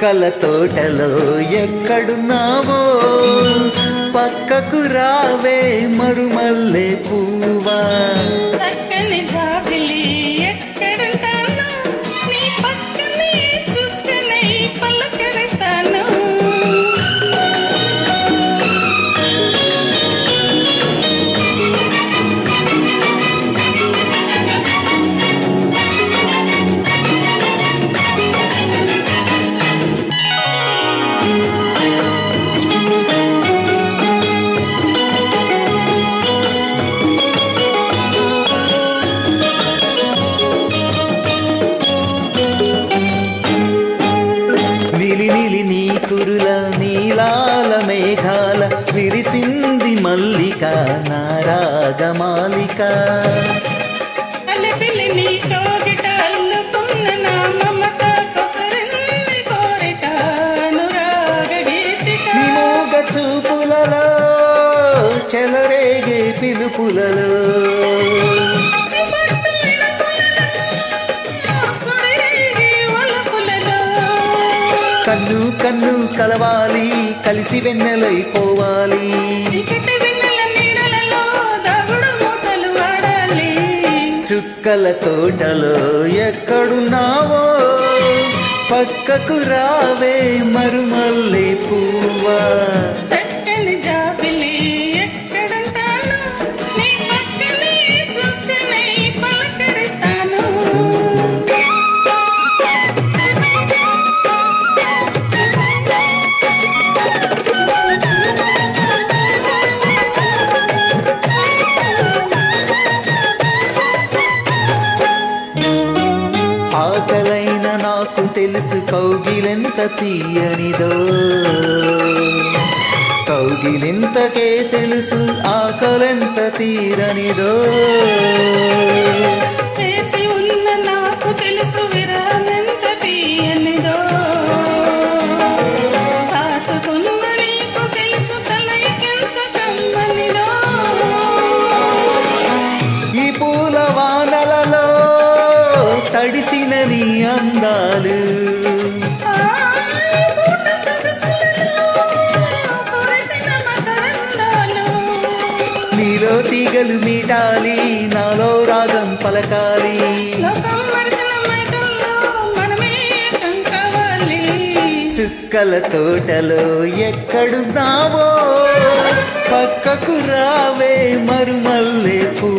చుక్కల తోటలో ఎక్కడున్నావో పక్కకు రావే మరుమల్లె పువ్వా. చక్కని జాబిలి ఎక్కడుంటాను నీ పక్కనే చుక్కనై పలకరిస్తాను. నిలి నిలి నీ కురుల నీలాల మేఘాల విరిసింది మల్లిక నారాగమాలిక. అలపిలి నీ కోగిట అల్లుకున్న నా మమత కొసరింది కోరిక అనురాగ గీతిక. నీ మూగ చూపులలో చెలరేగే పిలుపులలో కన్ను కన్ను కలవాలి కలిసి వెన్నెలైపోవాలి. చీకటి వెన్నెల నీడలలో దాగుడు మూతలు ఆడాలి. చుక్కల తోటలో ఎక్కడున్నావో పక్కకు రావే మరుమల్లె పువ్వా. చక్కని జాబిలి ఎక్కడుంటాను నీ పక్కనే చుక్కనై పలకరిస్తాను. ఆకలైన నాకు తెలుసు కౌగిలెంత తీయనిదో, కౌగిలింతకే తెలుసు ఆకలెంత తీరనిదో. వేచి ఉన్న నాకు తెలుసు విరామెంత తీయనిదో, దాచుకున్న నీకు తెలుసు కలయికెంత కమ్మనిదో. ఈ పూల వానలలో తడిసిన నీ అందాలు ఈ పూట సొగసులలో కురిసిన మకరందాలు. నీలో తీగలు మీటాలి నాలో రాగం పలకాలి. లోకం మరిచిన మైకల్లో మనమే ఏకం కావాలి. చుక్కల తోటలో ఎక్కడున్నావో పక్కకు రావే మరుమల్లె పువ్వా.